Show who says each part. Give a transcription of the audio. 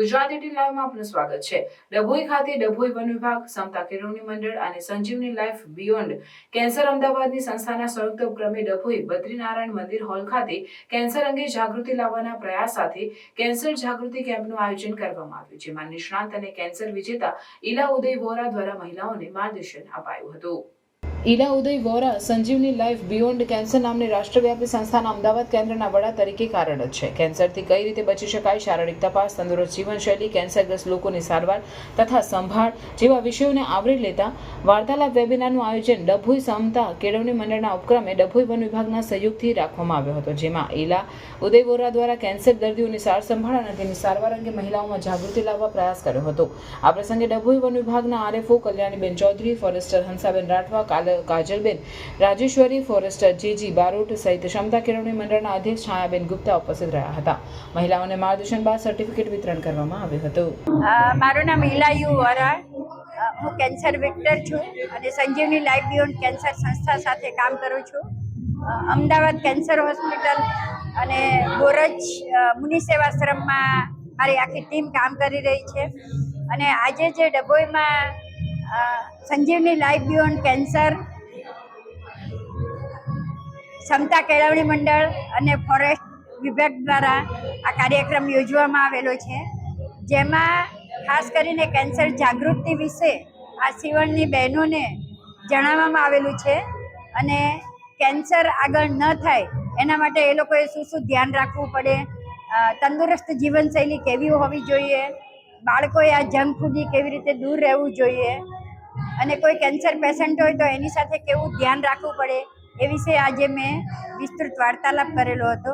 Speaker 1: ગુજરાત 18 લાઈવમાં આપનું સ્વાગત છે। ડભોઈ ખાતે ડભોઈ વન વિભાગ, સમતા કેળવણી મંડળ અને સંજીવની લાઈફ બિયોન્ડ કેન્સર અમદાવાદની સંસ્થાના સંયુક્ત ઉપક્રમે ડભોઈ બદ્રીનારાયણ મંદિર હોલ ખાતે કેન્સર અંગે જાગૃતિ લાવવાના પ્રયાસ સાથે કેન્સર જાગૃતિ કેમ્પનું આયોજન કરવામાં આવ્યું, જેમાં નિષ્ણાંત અને કેન્સર વિજેતા ઈલા ઉદય વોરા દ્વારા મહિલાઓને માર્ગદર્શન અપાયું હતું। ઈલા ઉદય વોરા સંજીવની લાઈફ બિયોન્ડ કેન્સર નામની રાષ્ટ્રવ્યાપી સંસ્થાના અમદાવાદ કેન્દ્રના વડા તરીકે કાર્યરત છે। કેન્સરથી કઈ રીતે બચી શકાય, શારીરિક તપાસ, તંદુરસ્ત જીવનશૈલી, કેન્સરગ્રસ્ત લોકોની સારવાર તથા સંભાળ જેવા વિષયોને આવરી લેતા વાર્તાલાપ વેબિનારનું આયોજન ડભોઈ સમતા કેળવણી મંડળના ઉપક્રમે ડભોઈ વન વિભાગના સહયોગથી રાખવામાં આવ્યો હતો, જેમાં ઈલા ઉદય વોરા દ્વારા કેન્સર દર્દીઓની સાર સંભાળ અને તેની સારવાર અંગે મહિલાઓમાં જાગૃતિ લાવવા પ્રયાસ કર્યો હતો। આ પ્રસંગે ડભોઈ વન વિભાગના RFO Kalyaniben Chaudhari, forester Hansaben Rathwa, Kajalben Rajeshwari, forester JG Barot સહિત સમતા કેળવણી મંડળના અધ્યક્ષ છાયાબેન ગુપ્તા ઉપસ્થિત રહ્યા હતા। મહિલાઓને માર્ગદર્શન બાદ સર્ટિફિકેટ વિતરણ કરવામાં આવ્યું હતું।
Speaker 2: મારું નામ ઈલા યુ વોરા, હું કેન્સર વિક્ટર છું અને સંજીવની લાઈફ બિયોન્ડ કેન્સર સંસ્થા સાથે કામ કરું છું। અમદાવાદ કેન્સર હોસ્પિટલ અને બોરજ મુનિ સેવાશ્રમમાં મારી આખી ટીમ કામ કરી રહી છે અને આજે જે ડભોઈમાં સંજીવની લાઈફ બિયોન્ડ કેન્સર, સમતા કેળવણી મંડળ અને ફોરેસ્ટ વિભાગ દ્વારા આ કાર્યક્રમ યોજવામાં આવેલો છે, જેમાં ખાસ કરીને કેન્સર જાગૃતિ વિશે આ સીવણની બહેનોને જણાવવામાં આવેલું છે અને કેન્સર આગળ ન થાય એના માટે એ લોકોએ શું ધ્યાન રાખવું પડે, તંદુરસ્ત જીવનશૈલી કેવી હોવી જોઈએ, બાળકોએ આ જંક ફૂડથી કેવી રીતે દૂર રહેવું જોઈએ અને કોઈ કેન્સર પેશન્ટ હોય તો એની સાથે કેવું ધ્યાન રાખવું પડે એ વિશે આજે મેં વિસ્તૃત વાર્તાલાપ કરેલો હતો।